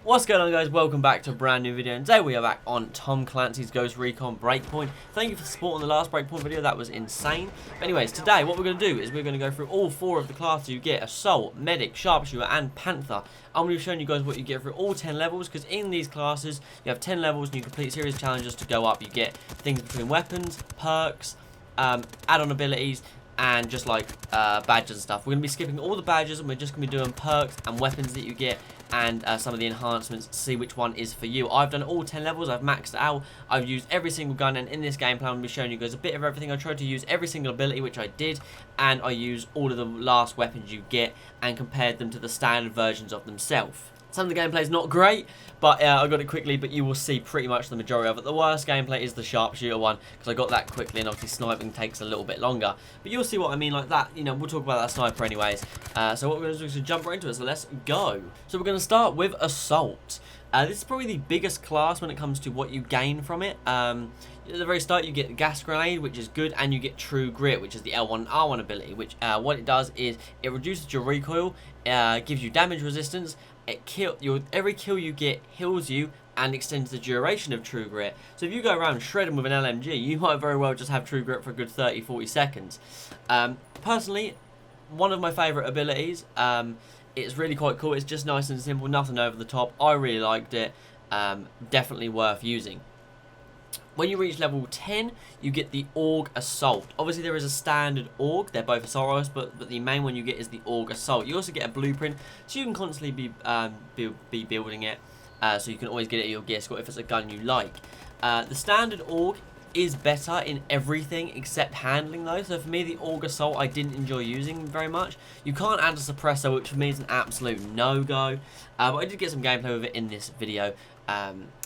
What's going on, guys? Welcome back to a brand new video, and today we are back on Tom Clancy's Ghost Recon Breakpoint. Thank you for supporting the last Breakpoint video, that was insane. But anyways, today what we're going to do is we're going to go through all four of the classes you get: Assault, Medic, Sharpshooter and Panther. I'm going to be showing you guys what you get through all 10 levels, because in these classes you have 10 levels and you complete series challenges to go up. You get things between weapons, perks, add-on abilities, and just like badges and stuff. We're going to be skipping all the badges and we're just going to be doing perks and weapons that you get, and some of the enhancements to see which one is for you. I've done all 10 levels, I've maxed it out, I've used every single gun, and in this gameplay I'm going to be showing you guys a bit of everything. I tried to use every single ability, which I did, and I used all of the last weapons you get and compared them to the standard versions of themselves. Some of the gameplay is not great, but I got it quickly, but you will see pretty much the majority of it. The worst gameplay is the Sharpshooter one, because I got that quickly, and obviously sniping takes a little bit longer. But you'll see what I mean like that. You know, we'll talk about that sniper anyways. So what we're going to do is jump right into it, so let's go. So we're going to start with Assault. This is probably the biggest class when it comes to what you gain from it. At the very start you get the gas grenade, which is good, and you get True Grit, which is the L1 and R1 ability, which what it does is it reduces your recoil, gives you damage resistance. Every kill you get heals you and extends the duration of True Grit. So if you go around shredding with an LMG, you might very well just have True Grit for a good 30-40 seconds. Personally, one of my favourite abilities. It's really quite cool. It's just nice and simple, nothing over the top. I really liked it. Definitely worth using. When you reach level 10, you get the Aug Assault. Obviously, there is a standard Aug. They're both assault rifles, but the main one you get is the Aug Assault. You also get a blueprint, so you can constantly be building it. So you can always get it at your gear score if it's a gun you like. The standard Aug is better in everything except handling, though. So for me, the Aug Assault I didn't enjoy using very much. You can't add a suppressor, which for me is an absolute no-go. But I did get some gameplay with it in this video.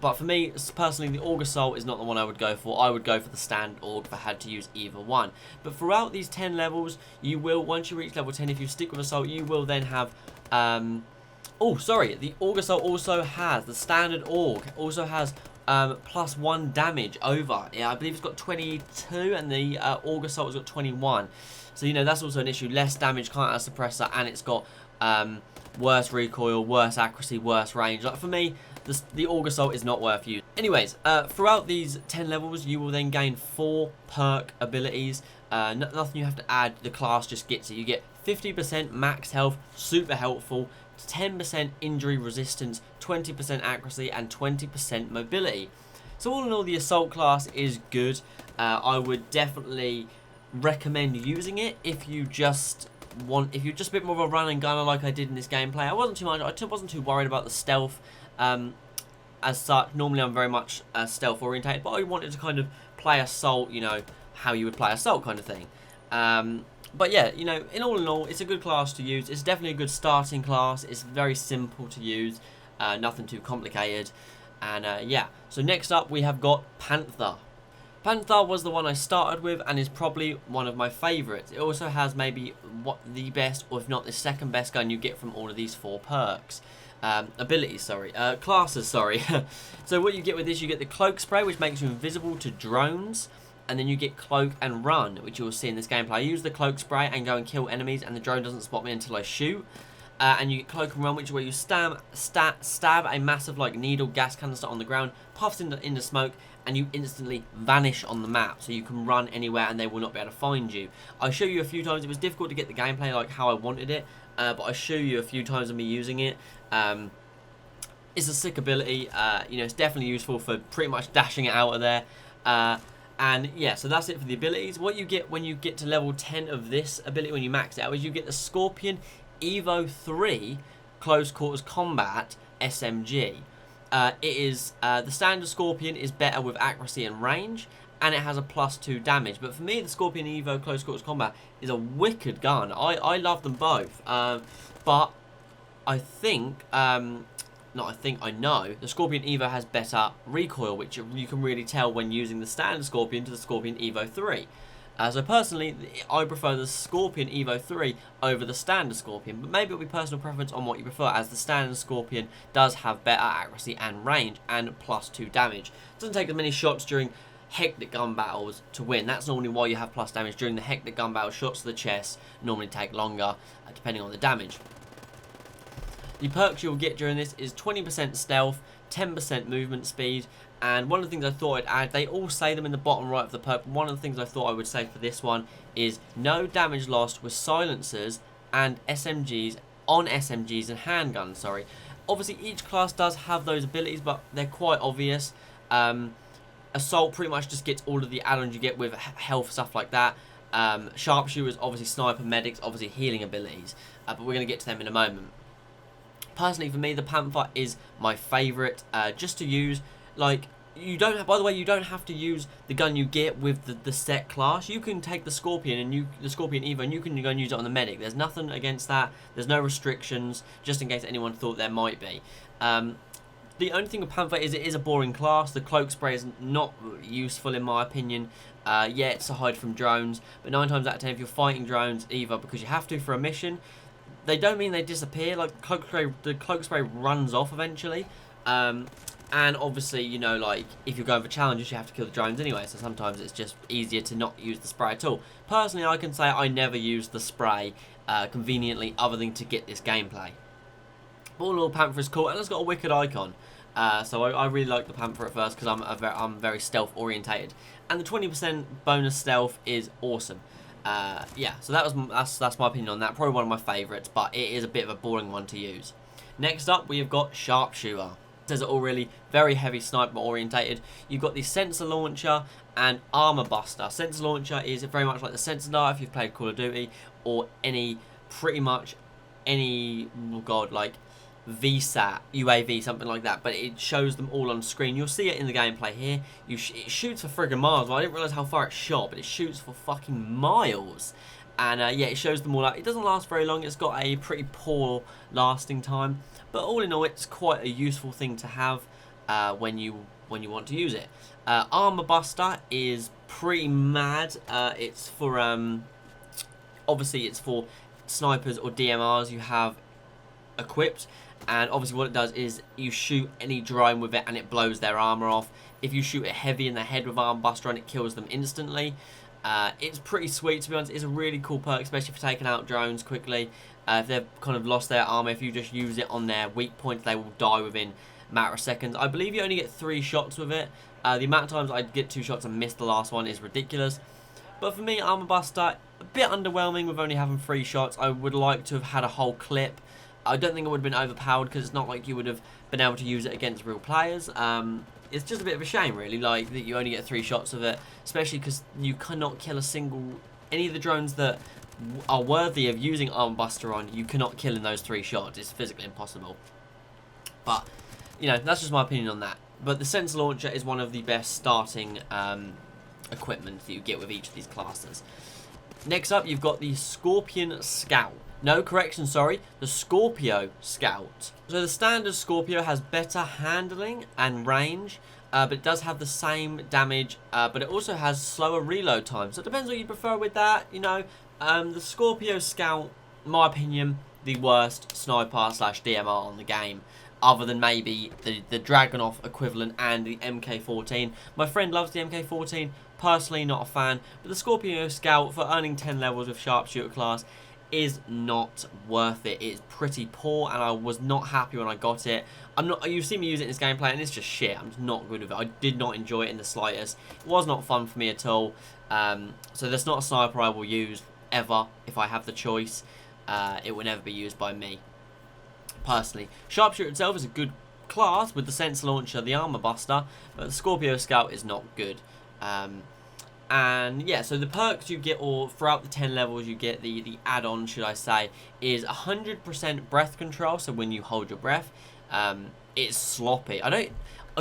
But for me, personally, the Aug Assault is not the one I would go for. I would go for the standard Aug if I had to use either one. But throughout these 10 levels, you will, once you reach level 10, if you stick with Assault, you will then have... oh, sorry, the Aug Assault also has, the standard Aug also has +1 damage over. Yeah, I believe it's got 22, and the Aug Assault has got 21. So, you know, that's also an issue. Less damage, can't add a suppressor, and it's got worse recoil, worse accuracy, worse range. Like, for me, the Aug Assault is not worth using. Anyways, throughout these 10 levels, you will then gain 4 perk abilities. Nothing you have to add, the class just gets it. You get 50% max health, super helpful, 10% injury resistance, 20% accuracy, and 20% mobility. So all in all, the Assault class is good. I would definitely recommend using it if you just want, if you're just a bit more of a run and gunner like I did in this gameplay. I wasn't too worried about the stealth as such. Normally I'm very much stealth orientated, but I wanted to kind of play Assault, you know, how you would play Assault kind of thing. But yeah, you know, in all, it's a good class to use. It's definitely a good starting class. It's very simple to use, nothing too complicated. And yeah, so next up we have got Panther. Panther was the one I started with and is probably one of my favourites. It also has maybe the best, or if not the second best gun you get from all of these 4 perks. Classes, sorry. So what you get with this, you get the Cloak Spray, which makes you invisible to drones. And then you get Cloak and Run, which you will see in this gameplay. I use the Cloak Spray and go and kill enemies, and the drone doesn't spot me until I shoot. And you get Cloak and Run, which is where you stab a massive like needle gas canister on the ground, puffs into smoke, and you instantly vanish on the map. So you can run anywhere and they will not be able to find you. I show you a few times. It was difficult to get the gameplay like how I wanted it, but I show you a few times of me using it. It's a sick ability. You know, it's definitely useful for pretty much dashing it out of there. And yeah, so that's it for the abilities. What you get when you get to level 10 of this ability, when you max it out, is you get the Scorpion Evo 3 Close Quarters Combat SMG. It is the standard Scorpion is better with accuracy and range, and it has a +2 damage. But for me, the Scorpion Evo Close Quarters Combat is a wicked gun. I love them both. But I think... I know the Scorpion Evo has better recoil, which you can really tell when using the standard Scorpion to the Scorpion Evo 3. So personally, I prefer the Scorpion Evo 3 over the standard Scorpion, but maybe it'll be personal preference on what you prefer, as the standard Scorpion does have better accuracy and range and +2 damage. It doesn't take as many shots during hectic gun battles to win. That's normally why you have plus damage during the hectic gun battle. Shots to the chest normally take longer, depending on the damage. The perks you'll get during this is 20% stealth, 10% movement speed, and one of the things I thought I'd add, they all say them in the bottom right of the perk, but one of the things I thought I would say for this one is no damage lost with silencers and SMGs on SMGs and handguns, sorry. Obviously each class does have those abilities, but they're quite obvious. Assault pretty much just gets all of the add-ons you get with health, stuff like that. Sharpshooters, obviously sniper, medics, obviously healing abilities, but we're going to get to them in a moment. Personally, for me, the Panther is my favourite, just to use. Like, you don't have, by the way, you don't have to use the gun you get with the set class. You can take the Scorpion and the Scorpion Evo, and you can go and use it on the medic. There's nothing against that. There's no restrictions, just in case anyone thought there might be. The only thing with Panther is it is a boring class. The cloak spray is not useful in my opinion. Yeah, it's to hide from drones, but 9 times out of 10, if you're fighting drones, either because you have to for a mission, they don't mean they disappear. Like the cloak spray runs off eventually. And obviously, you know, like, if you're going for challenges, you have to kill the drones anyway, so sometimes it's just easier to not use the spray at all. Personally, I can say I never use the spray conveniently other than to get this gameplay. All in all, Panther is cool, and it's got a wicked icon. So I really like the Panther at first because I'm very stealth orientated. And the 20% bonus stealth is awesome. Yeah, so that's my opinion on that. Probably one of my favourites, but it is a bit of a boring one to use. Next up, we have got Sharpshooter. Says it all really very heavy sniper orientated. You've got the sensor launcher and armor buster. Sensor launcher is very much like the sensor dart if you've played Call of Duty or pretty much any, oh god, like VSAT, UAV, something like that, but it shows them all on screen. You'll see it in the gameplay here. It shoots for friggin' miles. Well, I didn't realise how far it shot, but it shoots for fucking miles. And yeah, it shows them all out. It doesn't last very long. It's got a pretty poor lasting time, but all in all, it's quite a useful thing to have when you want to use it. Armor Buster is pretty mad. It's for obviously it's for snipers or DMRs you have equipped, and obviously what it does is you shoot any drone with it and it blows their armor off. If you shoot it heavy in the head with Armor Buster and it kills them instantly. It's pretty sweet, to be honest. It's a really cool perk, especially for taking out drones quickly. If they've kind of lost their armor, if you just use it on their weak points, they will die within a matter of seconds. I believe you only get 3 shots with it. The amount of times I get 2 shots and miss the last one is ridiculous. But for me, Armor Buster, a bit underwhelming with only having 3 shots. I would like to have had a whole clip. I don't think it would have been overpowered because it's not like you would have been able to use it against real players. It's just a bit of a shame, really, like that you only get 3 shots of it, especially because you cannot kill any of the drones that are worthy of using Armor Buster on. You cannot kill in those 3 shots. It's physically impossible. But you know, that's just my opinion on that. But the sensor launcher is one of the best starting equipment that you get with each of these classes. Next up, you've got the Scorpion Scout. No, correction, sorry, the Scorpio Scout. So the standard Scorpio has better handling and range, but it does have the same damage, but it also has slower reload time. So it depends what you prefer with that, you know. The Scorpio Scout, in my opinion, the worst sniper slash DMR on the game, other than maybe the Dragunov equivalent and the MK14. My friend loves the MK14, personally not a fan, but the Scorpio Scout for earning 10 levels with Sharpshooter class is not worth it. It's pretty poor, and I was not happy when I got it. You've seen me use it in this gameplay, and it's just shit. I'm just not good with it. I did not enjoy it in the slightest. It was not fun for me at all. So that's not a sniper I will use ever if I have the choice. It will never be used by me personally. Sharpshooter itself is a good class with the sensor launcher, the Armor Buster, but the Scorpio Scout is not good. And yeah, so the perks you get, or throughout the 10 levels you get, the add-on, should I say, is 100% breath control. So when you hold your breath, it's sloppy. I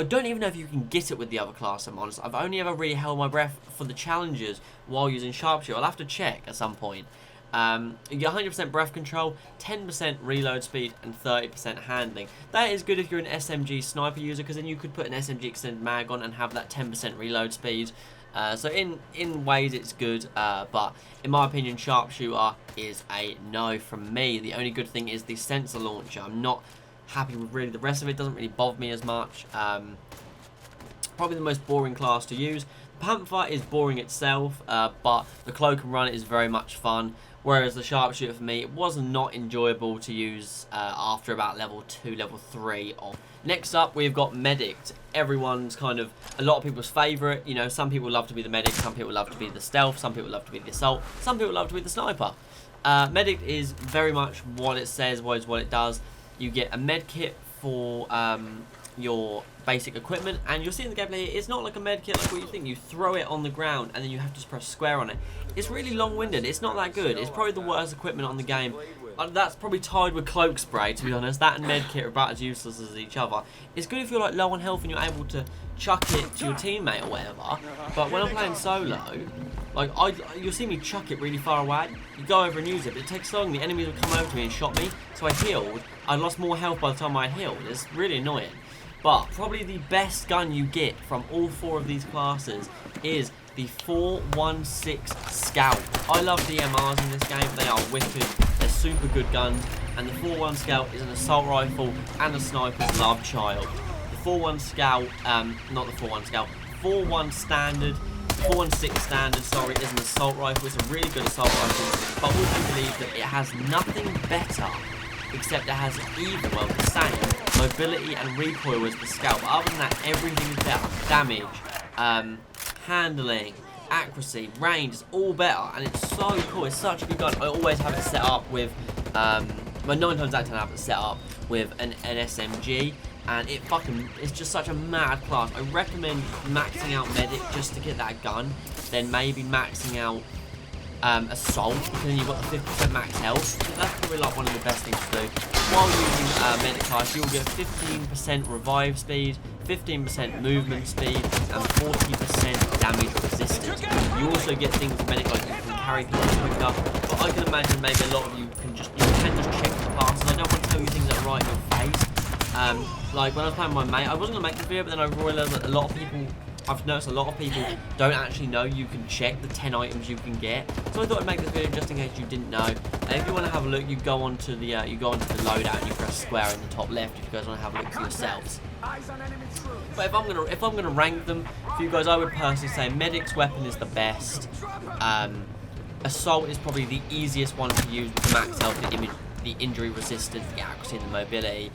don't even know if you can get it with the other class, I'm honest. I've only ever really held my breath for the challenges while using Sharpshooter. I'll have to check at some point. You get 100% breath control, 10% reload speed, and 30% handling. That is good if you're an SMG sniper user, because then you could put an SMG extended mag on and have that 10% reload speed. So in ways it's good, but in my opinion, Sharpshooter is a no from me. The only good thing is the sensor launcher. I'm not happy with really the rest of it. Doesn't really bother me as much. Probably Probably the most boring class to use. Panther is boring itself, but the cloak and run is very much fun. Whereas the Sharpshooter for me, it was not enjoyable to use after about level 2, level 3 of. Next up, we've got Medic. Everyone's kind of, a lot of people's favourite. You know, some people love to be the Medic, some people love to be the Stealth, some people love to be the Assault, some people love to be the Sniper. Medic is very much what it says, what it does. You get a med kit for your basic equipment, and you'll see in the gameplay it's not like a med kit like what you think. You throw it on the ground and then you have to press square on it. It's really long-winded. It's not that good. It's probably the worst equipment on the game. That's probably tied with cloak spray, to be honest. That and med kit are about as useless as each other. It's good if you're like low on health and you're able to chuck it to your teammate or whatever, but when I'm playing solo, like you'll see me chuck it really far away. You go over and use it, but it takes so long. The enemies would come over to me and shot me, so I healed. I lost more health by the time I healed. It's really annoying. But probably the best gun you get from all 4 of these classes is the 416 Scout. I love DMRs in this game. They are wicked. They're super good guns. And the 416 Scout is an assault rifle and a sniper's love child. The 416 Scout, not the 416 Scout, 41 standard, 416 standard, sorry, is an assault rifle. It's a really good assault rifle. But would you believe that it has nothing better, except it has even, well, the same mobility and recoil as the Scout. But other than that, everything is better. Damage, handling, accuracy, range, it's all better, and it's so cool. It's such a good gun. I always have it set up with, well, 9 times out of 10 I have it set up with an SMG, and it's just such a mad class. I recommend maxing out Medic just to get that gun, then maybe maxing out Assault, because then you've got the 50% max health. So that's probably like one of the best things to do. While using Medic class, you'll get 15% revive speed, 15% movement speed, and 40% damage resistance. You also get things with Medic like you can carry people quicker, but I can imagine maybe a lot of you can just check the classes. I don't want to tell you things that are right in your face. Like when I was playing with my mate, I wasn't going to make this video, but then I realised that I've noticed a lot of people don't actually know you can check the 10 items you can get. So I thought I'd make this video just in case you didn't know. And if you want to have a look, you go onto the loadout and you press square in the top left if you guys want to have a look for yourselves. But if I'm gonna rank them for you guys, I would personally say Medic's weapon is the best. Assault is probably the easiest one to use with the max health, the injury resistance, the accuracy, and the mobility.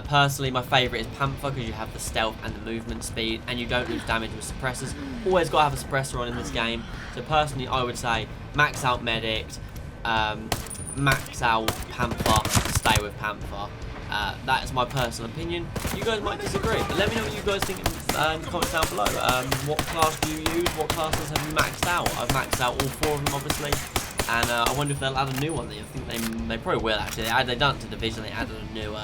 Personally, my favourite is Panther because you have the stealth and the movement speed, and you don't lose damage with suppressors. Always got to have a suppressor on in this game. So personally, I would say max out Medic, max out Panther, stay with Panther. That is my personal opinion. You guys might disagree, but let me know what you guys think in the comments down below. What class do you use? What classes have you maxed out? I've maxed out all 4 of them, obviously. And I wonder if they'll add a new one. I think they probably will, actually. They done it to Division. They added a new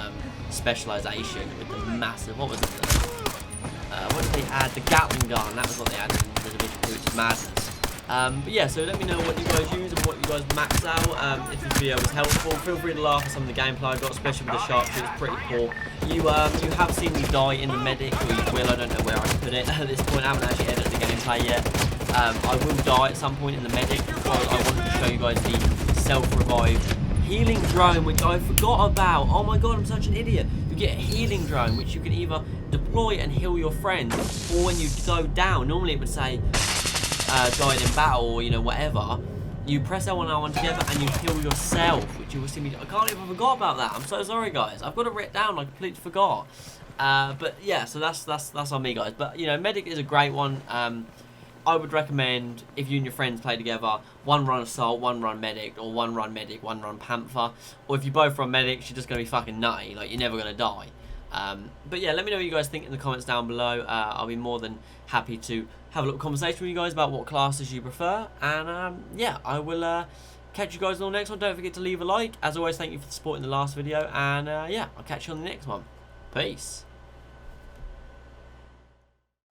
specialisation with the massive, what was it? What did they add? The Gatling gun. That was what they added in the Division 2, which is madness. But yeah, so let me know what you guys use and what you guys max out. If this video was helpful, feel free to laugh at some of the gameplay I got, especially with the Sharpshooter. It's pretty poor. You have seen me die in the Medic, or you will. I don't know where I put it at this point. I haven't actually edited the gameplay yet. I will die at some point in the Medic because I wanted to show you guys the self-revive healing drone, which I forgot about. Oh my god, I'm such an idiot. You get a healing drone, which you can either deploy and heal your friends, or when you go down, normally it would say died in battle, or you know, whatever. You press L1 R1 together and you heal yourself, which you will see me. I can't even forgot about that. I'm so sorry, guys. I've got it written down. I completely forgot. But yeah, so that's on me, guys. But you know, Medic is a great one. I would recommend, if you and your friends play together, 1 run Assault, 1 run Medic, or 1 run Medic, 1 run Panther. Or if you both run Medic, you're just going to be fucking nutty. Like, you're never going to die. But yeah, let me know what you guys think in the comments down below. I'll be more than happy to have a little conversation with you guys about what classes you prefer. And yeah, I will catch you guys on the next one. Don't forget to leave a like. As always, thank you for the support in the last video. And yeah, I'll catch you on the next one. Peace.